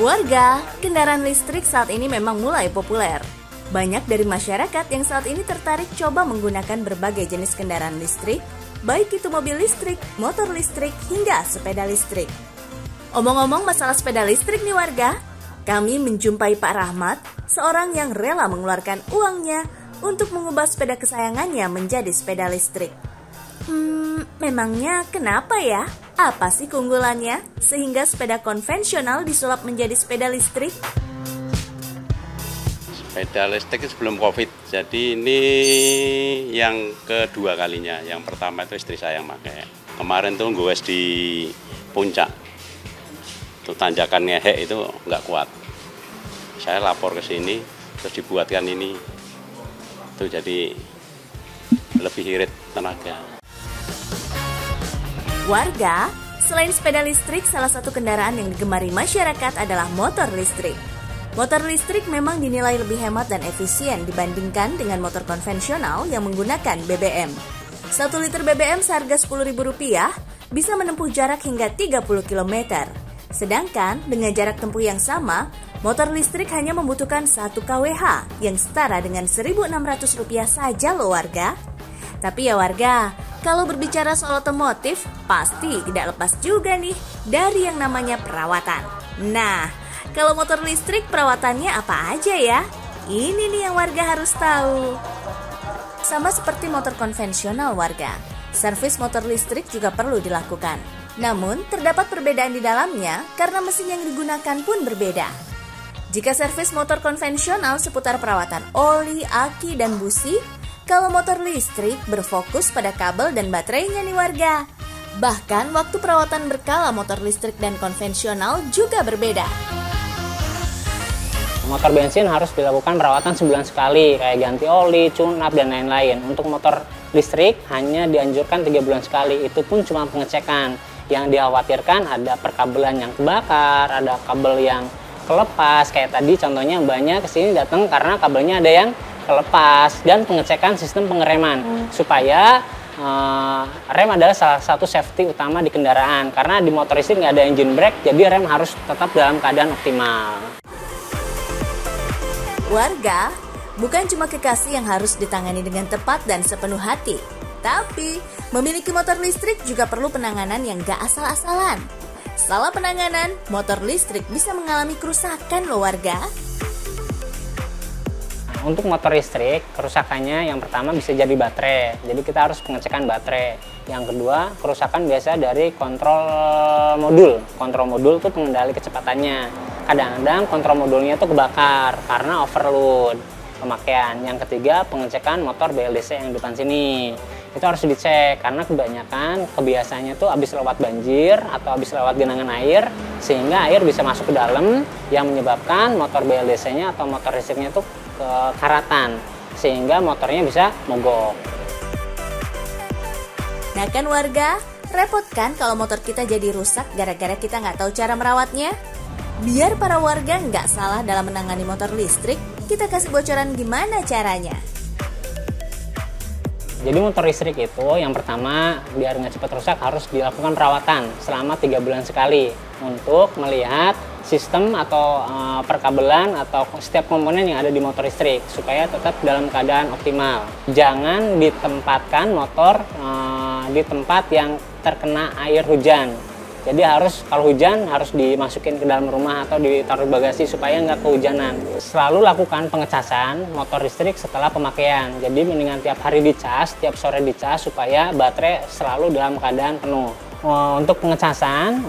Warga, kendaraan listrik saat ini memang mulai populer. Banyak dari masyarakat yang saat ini tertarik coba menggunakan berbagai jenis kendaraan listrik, baik itu mobil listrik, motor listrik, hingga sepeda listrik. Omong-omong masalah sepeda listrik nih warga, kami menjumpai Pak Rahmat, seorang yang rela mengeluarkan uangnya untuk mengubah sepeda kesayangannya menjadi sepeda listrik. Memangnya kenapa ya? Apa sih keunggulannya sehingga sepeda konvensional disulap menjadi sepeda listrik? Sepeda listrik sebelum COVID, jadi ini yang kedua kalinya. Yang pertama itu istri saya yang pakai. Kemarin tuh gue di puncak, tuh tanjakan ngehek itu nggak kuat. Saya lapor ke sini, terus dibuatkan ini, tuh jadi lebih irit tenaga. Warga, selain sepeda listrik, salah satu kendaraan yang digemari masyarakat adalah motor listrik. Motor listrik memang dinilai lebih hemat dan efisien dibandingkan dengan motor konvensional yang menggunakan BBM. 1 liter BBM seharga Rp10.000 bisa menempuh jarak hingga 30 km. Sedangkan dengan jarak tempuh yang sama, motor listrik hanya membutuhkan 1 kWh yang setara dengan Rp1.600 saja loh warga. Tapi ya warga, kalau berbicara soal otomotif, pasti tidak lepas juga nih dari yang namanya perawatan. Nah, kalau motor listrik perawatannya apa aja ya? Ini nih yang warga harus tahu. Sama seperti motor konvensional warga, servis motor listrik juga perlu dilakukan. Namun, terdapat perbedaan di dalamnya karena mesin yang digunakan pun berbeda. Jika servis motor konvensional seputar perawatan oli, aki, dan busi, kalau motor listrik berfokus pada kabel dan baterainya nih warga. Bahkan waktu perawatan berkala motor listrik dan konvensional juga berbeda. Motor bensin harus dilakukan perawatan sebulan sekali, kayak ganti oli, tune-up, dan lain-lain. Untuk motor listrik hanya dianjurkan 3 bulan sekali, itu pun cuma pengecekan. Yang dikhawatirkan ada perkabelan yang kebakar, ada kabel yang kelepas, kayak tadi contohnya banyak kesini datang karena kabelnya ada yang kelepas, dan pengecekan sistem pengereman supaya rem adalah salah satu safety utama di kendaraan, karena di motor listrik nggak ada engine brake, jadi rem harus tetap dalam keadaan optimal. Warga, bukan cuma kekasih yang harus ditangani dengan tepat dan sepenuh hati, tapi memiliki motor listrik juga perlu penanganan yang gak asal-asalan. Salah penanganan, motor listrik bisa mengalami kerusakan loh warga. Untuk motor listrik, kerusakannya yang pertama bisa jadi baterai. Jadi kita harus pengecekan baterai. Yang kedua, kerusakan biasa dari kontrol modul. Kontrol modul itu pengendali kecepatannya. Kadang-kadang kontrol modulnya itu kebakar karena overload pemakaian. Yang ketiga, pengecekan motor BLDC yang depan sini. Itu harus dicek karena kebanyakan kebiasaannya tuh habis lewat banjir atau habis lewat genangan air, sehingga air bisa masuk ke dalam yang menyebabkan motor BLDC-nya atau motor listriknya tuh kekaratan, sehingga motornya bisa mogok. Nah kan warga, repot kan kalau motor kita jadi rusak gara-gara kita nggak tahu cara merawatnya? Biar para warga nggak salah dalam menangani motor listrik, kita kasih bocoran gimana caranya. Jadi motor listrik itu yang pertama biar nggak cepat rusak harus dilakukan perawatan selama 3 bulan sekali untuk melihat sistem atau perkabelan atau setiap komponen yang ada di motor listrik supaya tetap dalam keadaan optimal. Jangan ditempatkan motor di tempat yang terkena air hujan. Jadi harus kalau hujan harus dimasukin ke dalam rumah atau ditaruh bagasi supaya nggak kehujanan. Selalu lakukan pengecasan motor listrik setelah pemakaian. Jadi mendingan tiap hari dicas, tiap sore dicas supaya baterai selalu dalam keadaan penuh. Untuk pengecasan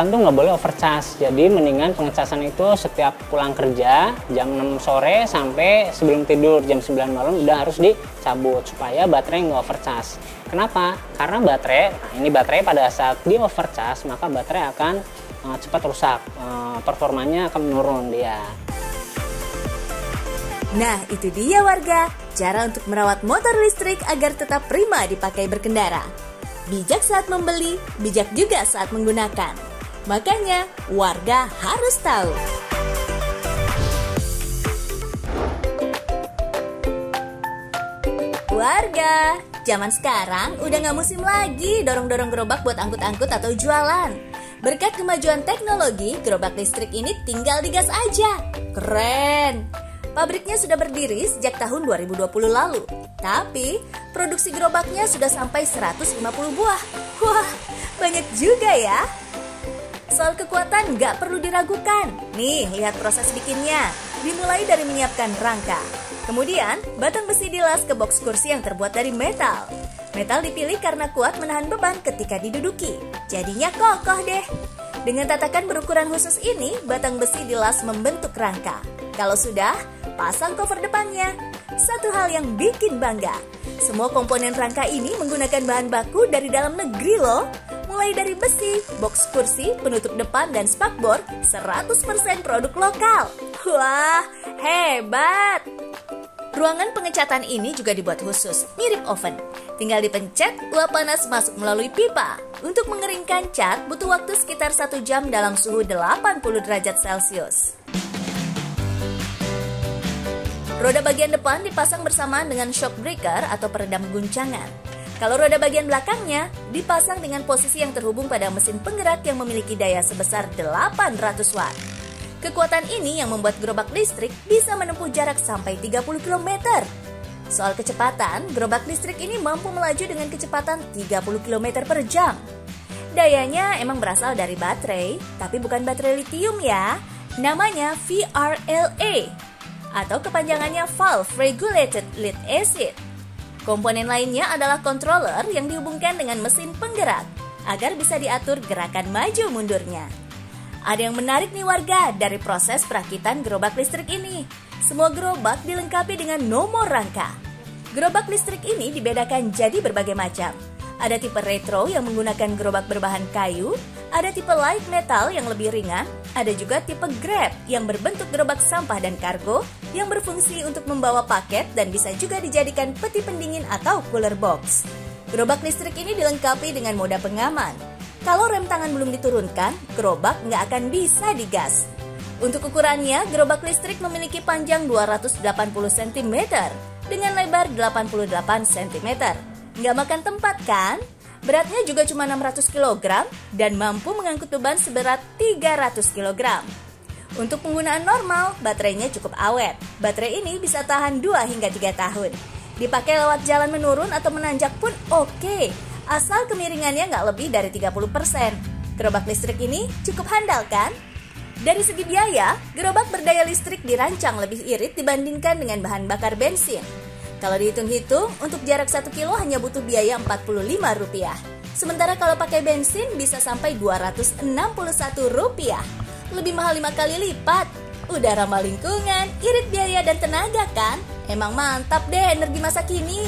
tuh nggak boleh overcharge. Jadi mendingan pengecasan itu setiap pulang kerja jam 6 sore sampai sebelum tidur jam 9 malam udah harus dicabut supaya baterai nggak overcharge. Kenapa? Karena baterai pada saat di overcharge maka baterai akan cepat rusak, performanya akan menurun dia. Nah itu dia warga, cara untuk merawat motor listrik agar tetap prima dipakai berkendara. Bijak saat membeli, bijak juga saat menggunakan. Makanya warga harus tahu. Warga, zaman sekarang udah gak musim lagi dorong-dorong gerobak buat angkut-angkut atau jualan. Berkat kemajuan teknologi, gerobak listrik ini tinggal digas aja. Keren! Pabriknya sudah berdiri sejak tahun 2020 lalu. Tapi, produksi gerobaknya sudah sampai 150 buah. Wah, banyak juga ya. Soal kekuatan nggak perlu diragukan. Nih, lihat proses bikinnya. Dimulai dari menyiapkan rangka. Kemudian, batang besi dilas ke box kursi yang terbuat dari metal. Metal dipilih karena kuat menahan beban ketika diduduki. Jadinya kokoh deh. Dengan tatakan berukuran khusus ini, batang besi dilas membentuk rangka. Kalau sudah, pasang cover depannya. Satu hal yang bikin bangga, semua komponen rangka ini menggunakan bahan baku dari dalam negeri loh. Mulai dari besi, box kursi, penutup depan, dan spakbor, 100% produk lokal. Wah, hebat! Ruangan pengecatan ini juga dibuat khusus, mirip oven. Tinggal dipencet, uap panas masuk melalui pipa. Untuk mengeringkan cat, butuh waktu sekitar 1 jam dalam suhu 80 derajat Celcius. Roda bagian depan dipasang bersamaan dengan shock breaker atau peredam guncangan. Kalau roda bagian belakangnya dipasang dengan posisi yang terhubung pada mesin penggerak yang memiliki daya sebesar 800 watt. Kekuatan ini yang membuat gerobak listrik bisa menempuh jarak sampai 30 km. Soal kecepatan, gerobak listrik ini mampu melaju dengan kecepatan 30 km per jam. Dayanya emang berasal dari baterai, tapi bukan baterai litium ya. Namanya VRLA, atau kepanjangannya Valve Regulated Lead Acid. Komponen lainnya adalah controller yang dihubungkan dengan mesin penggerak agar bisa diatur gerakan maju mundurnya. Ada yang menarik nih warga dari proses perakitan gerobak listrik ini. Semua gerobak dilengkapi dengan nomor rangka. Gerobak listrik ini dibedakan jadi berbagai macam. Ada tipe retro yang menggunakan gerobak berbahan kayu, ada tipe light metal yang lebih ringan, ada juga tipe grab yang berbentuk gerobak sampah dan kargo yang berfungsi untuk membawa paket dan bisa juga dijadikan peti pendingin atau cooler box. Gerobak listrik ini dilengkapi dengan moda pengaman. Kalau rem tangan belum diturunkan, gerobak nggak akan bisa digas. Untuk ukurannya, gerobak listrik memiliki panjang 280 cm dengan lebar 88 cm. Nggak makan tempat kan? Beratnya juga cuma 600 kg dan mampu mengangkut beban seberat 300 kg. Untuk penggunaan normal, baterainya cukup awet. Baterai ini bisa tahan 2 hingga 3 tahun. Dipakai lewat jalan menurun atau menanjak pun oke, asal kemiringannya nggak lebih dari 30%. Gerobak listrik ini cukup handal kan? Dari segi biaya, gerobak berdaya listrik dirancang lebih irit dibandingkan dengan bahan bakar bensin. Kalau dihitung-hitung, untuk jarak 1 kilo hanya butuh biaya Rp45. Sementara kalau pakai bensin bisa sampai Rp261. Lebih mahal 5 kali lipat. Udah ramah lingkungan, irit biaya dan tenaga kan? Emang mantap deh energi masa kini.